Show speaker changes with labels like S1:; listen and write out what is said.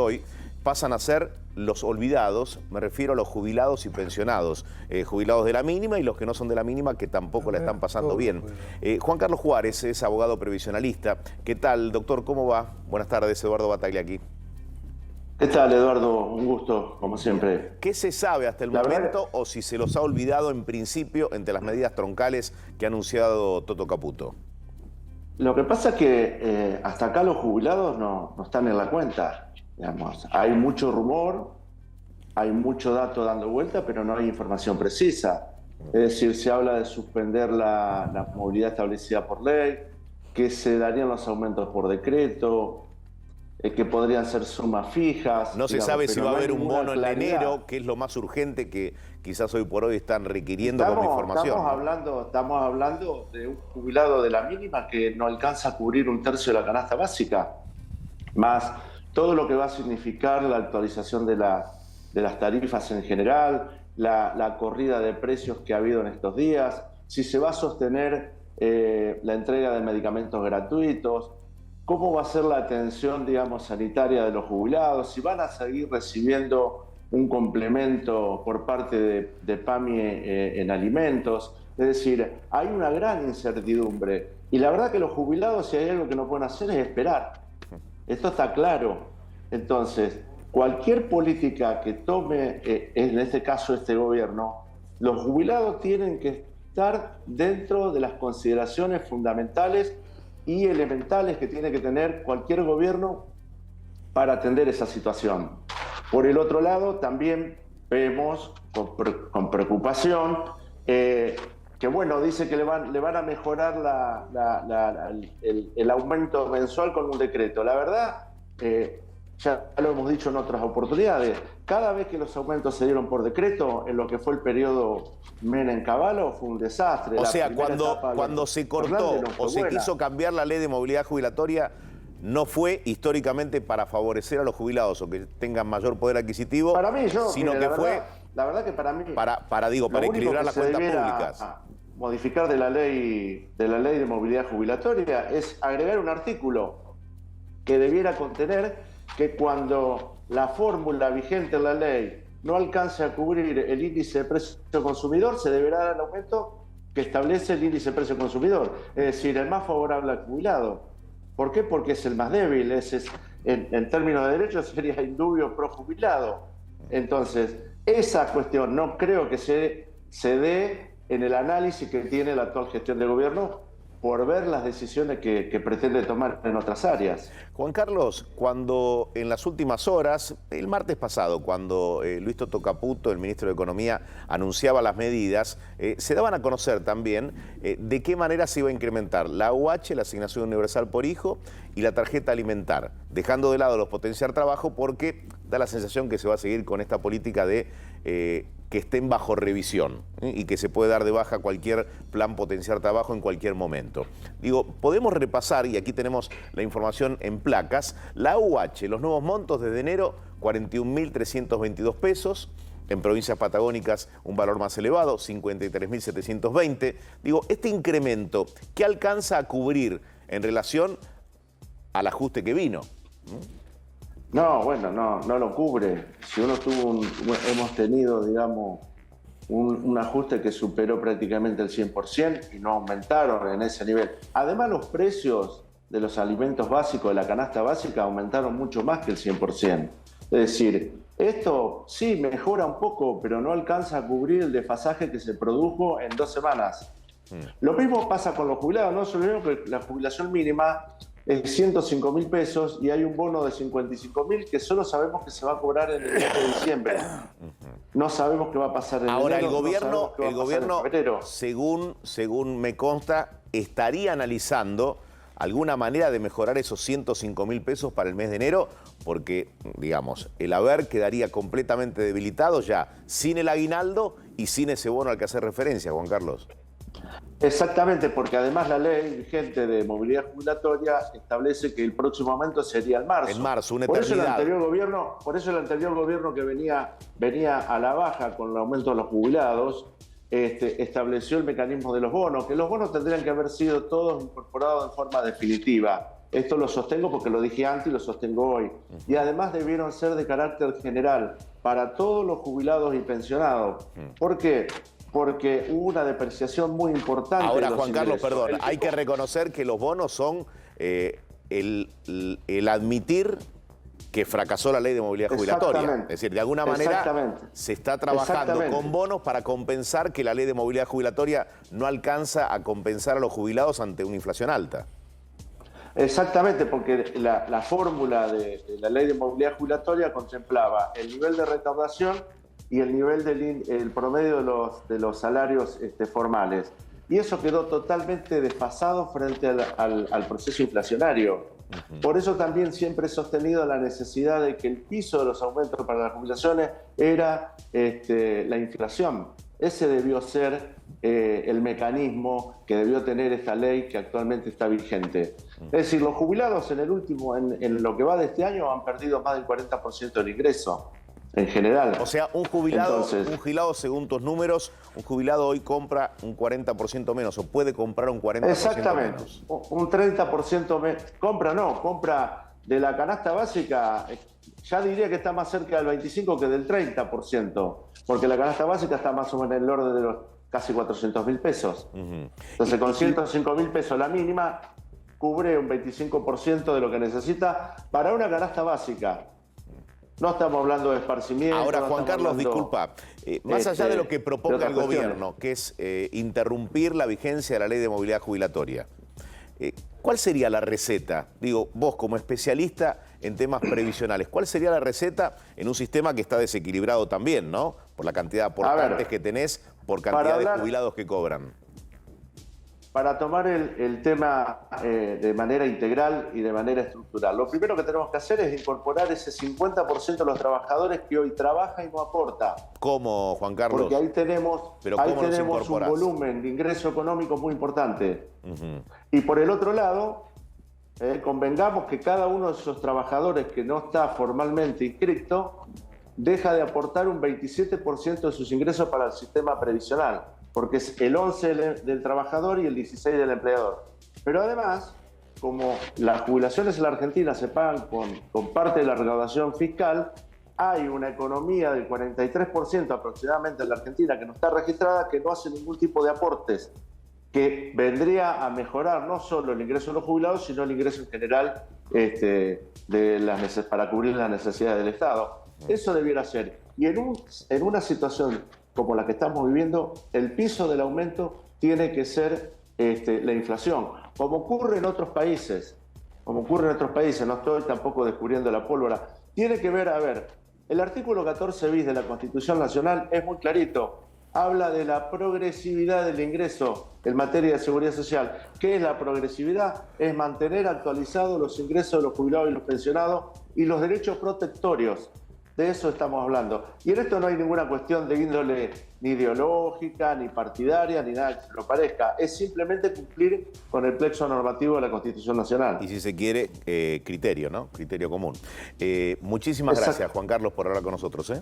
S1: hoy pasan a ser los olvidados, me refiero a los jubilados y pensionados, jubilados de la mínima y los que no son de la mínima que tampoco la están pasando bien. Juan Carlos Juárez es abogado previsionalista. ¿Qué tal, doctor? ¿Cómo va? Buenas tardes, Eduardo Bataglia aquí.
S2: ¿Qué tal, Eduardo? Un gusto, como siempre.
S1: ¿Qué se sabe hasta el momento o si se los ha olvidado en principio entre las medidas troncales que ha anunciado Toto Caputo?
S2: Lo que pasa es que hasta acá los jubilados no están en la cuenta. Digamos. Hay mucho rumor, hay mucho dato dando vuelta, pero no hay información precisa. Es decir, se habla de suspender la movilidad establecida por ley, que se darían los aumentos por decreto, que podrían ser sumas fijas.
S1: No se sabe si va a haber un bono en enero, que es lo más urgente que quizás hoy por hoy están requiriendo por la información.
S2: Estamos hablando de un jubilado de la mínima que no alcanza a cubrir un tercio de la canasta básica, más todo lo que va a significar la actualización de las tarifas en general, la corrida de precios que ha habido en estos días, si se va a sostener la entrega de medicamentos gratuitos, cómo va a ser la atención, digamos, sanitaria de los jubilados, si van a seguir recibiendo un complemento por parte de PAMI en alimentos. Es decir, hay una gran incertidumbre. Y la verdad que los jubilados, si hay algo que no pueden hacer, es esperar. Esto está claro. Entonces, cualquier política que tome, en este caso este gobierno, los jubilados tienen que estar dentro de las consideraciones fundamentales y elementales que tiene que tener cualquier gobierno para atender esa situación. Por el otro lado, también vemos con preocupación que, bueno, dice que le van a mejorar el aumento mensual con un decreto. La verdad, ya lo hemos dicho en otras oportunidades, cada vez que los aumentos se dieron por decreto, en lo que fue el periodo Menem-Cavallo, fue un desastre.
S1: O sea, cuando se cortó o se quiso cambiar la ley de movilidad jubilatoria, no fue históricamente para favorecer a los jubilados o que tengan mayor poder adquisitivo,
S2: para mí,
S1: sino que fue...
S2: La verdad que para mí...
S1: Para equilibrar las cuentas públicas.
S2: Modificar de la ley de movilidad jubilatoria es agregar un artículo que debiera contener que cuando la fórmula vigente en la ley no alcance a cubrir el índice de precio consumidor, se deberá dar el aumento que establece el índice de precio consumidor, es decir, el más favorable al jubilado. ¿Por qué? Porque es el más débil, en términos de derechos sería indubio pro jubilado. Entonces, esa cuestión no creo que se dé en el análisis que tiene la actual gestión de gobierno por ver las decisiones que pretende tomar en otras áreas.
S1: Juan Carlos, cuando en las últimas horas, el martes pasado, cuando Luis Toto Caputo, el ministro de Economía, anunciaba las medidas, se daban a conocer también de qué manera se iba a incrementar la AUH, la asignación universal por hijo, y la tarjeta alimentar, dejando de lado los potenciar trabajo porque da la sensación que se va a seguir con esta política de que estén bajo revisión y que se puede dar de baja cualquier plan potenciar trabajo en cualquier momento. Digo, podemos repasar, y aquí tenemos la información en placas, la AUH, los nuevos montos desde enero, 41.322 pesos, en provincias patagónicas un valor más elevado, 53.720. Digo, este incremento, ¿qué alcanza a cubrir en relación al ajuste que vino?
S2: No, bueno, no lo cubre. Si uno hemos tenido, digamos, un ajuste que superó prácticamente el 100% y no aumentaron en ese nivel. Además, los precios de los alimentos básicos, de la canasta básica, aumentaron mucho más que el 100%. Es decir, esto sí mejora un poco, pero no alcanza a cubrir el desfasaje que se produjo en 2 semanas. Lo mismo pasa con los jubilados, no solo que la jubilación mínima es 105.000 pesos y hay un bono de 55.000 que solo sabemos que se va a cobrar en el mes de diciembre. No sabemos qué va a pasar en
S1: ahora
S2: enero.
S1: Ahora el gobierno, según me consta, estaría analizando alguna manera de mejorar esos 105.000 pesos para el mes de enero, porque, digamos, el haber quedaría completamente debilitado ya sin el aguinaldo y sin ese bono al que hace referencia, Juan Carlos.
S2: Exactamente, porque además la ley vigente de movilidad jubilatoria establece que el próximo aumento sería en marzo.
S1: En marzo, una
S2: por
S1: eternidad.
S2: Por eso el anterior gobierno que venía a la baja con el aumento de los jubilados, estableció el mecanismo de los bonos, que los bonos tendrían que haber sido todos incorporados en forma definitiva. Esto lo sostengo porque lo dije antes y lo sostengo hoy. Y además debieron ser de carácter general para todos los jubilados y pensionados. ¿Por qué? Porque hubo una depreciación muy importante.
S1: Ahora,
S2: de los
S1: Juan Carlos,
S2: ingresos.
S1: perdón, hay que reconocer que los bonos son el admitir que fracasó la ley de movilidad jubilatoria. Es decir, de alguna manera se está trabajando con bonos para compensar que la ley de movilidad jubilatoria no alcanza a compensar a los jubilados ante una inflación alta.
S2: Exactamente, porque la fórmula de la ley de movilidad jubilatoria contemplaba el nivel de recaudación y el nivel el promedio de los salarios formales. Y eso quedó totalmente desfasado frente al proceso inflacionario. Por eso también siempre he sostenido la necesidad de que el piso de los aumentos para las jubilaciones era la inflación. Ese debió ser el mecanismo que debió tener esta ley que actualmente está vigente. Es decir, los jubilados en lo que va de este año han perdido más del 40% del ingreso en general.
S1: O sea, un jubilado según tus números, un jubilado hoy compra un 40% menos o puede comprar un 40%
S2: exactamente,
S1: menos.
S2: Un 30% menos. Compra de la canasta básica, ya diría que está más cerca del 25% que del 30%, porque la canasta básica está más o menos en el orden de los casi 400.000 pesos. Entonces, con 105.000 pesos la mínima, cubre un 25% de lo que necesita para una canasta básica. No estamos hablando de esparcimiento.
S1: Ahora, Juan Carlos, disculpa, más allá de lo que proponga el gobierno, que es interrumpir la vigencia de la ley de movilidad jubilatoria, ¿cuál sería la receta? Digo, vos como especialista en temas previsionales, ¿cuál sería la receta en un sistema que está desequilibrado también, ¿no? Por la cantidad de aportantes que tenés, por cantidad de jubilados que cobran.
S2: Para tomar el tema de manera integral y de manera estructural, lo primero que tenemos que hacer es incorporar ese 50% de los trabajadores que hoy trabaja y no aporta.
S1: ¿Cómo, Juan Carlos?
S2: Porque ahí tenemos un volumen de ingreso económico muy importante. Y por el otro lado, convengamos que cada uno de esos trabajadores que no está formalmente inscrito deja de aportar un 27% de sus ingresos para el sistema previsional, porque es el 11% del trabajador y el 16% del empleador. Pero además, como las jubilaciones en la Argentina se pagan con parte de la recaudación fiscal, hay una economía del 43% aproximadamente en la Argentina que no está registrada, que no hace ningún tipo de aportes, que vendría a mejorar no solo el ingreso de los jubilados, sino el ingreso en general para cubrir las necesidades del Estado. Eso debiera ser. Y en una situación como la que estamos viviendo, el piso del aumento tiene que ser la inflación, como ocurre en otros países. No estoy tampoco descubriendo la pólvora. Tiene que ver, el artículo 14 bis de la Constitución Nacional es muy clarito. Habla de la progresividad del ingreso en materia de seguridad social. ¿Qué es la progresividad? Es mantener actualizados los ingresos de los jubilados y los pensionados y los derechos protectorios. De eso estamos hablando. Y en esto no hay ninguna cuestión de índole ni ideológica, ni partidaria, ni nada que se lo parezca. Es simplemente cumplir con el plexo normativo de la Constitución Nacional.
S1: Y si se quiere, criterio, ¿no? Criterio común. Muchísimas gracias, Juan Carlos, por hablar con nosotros,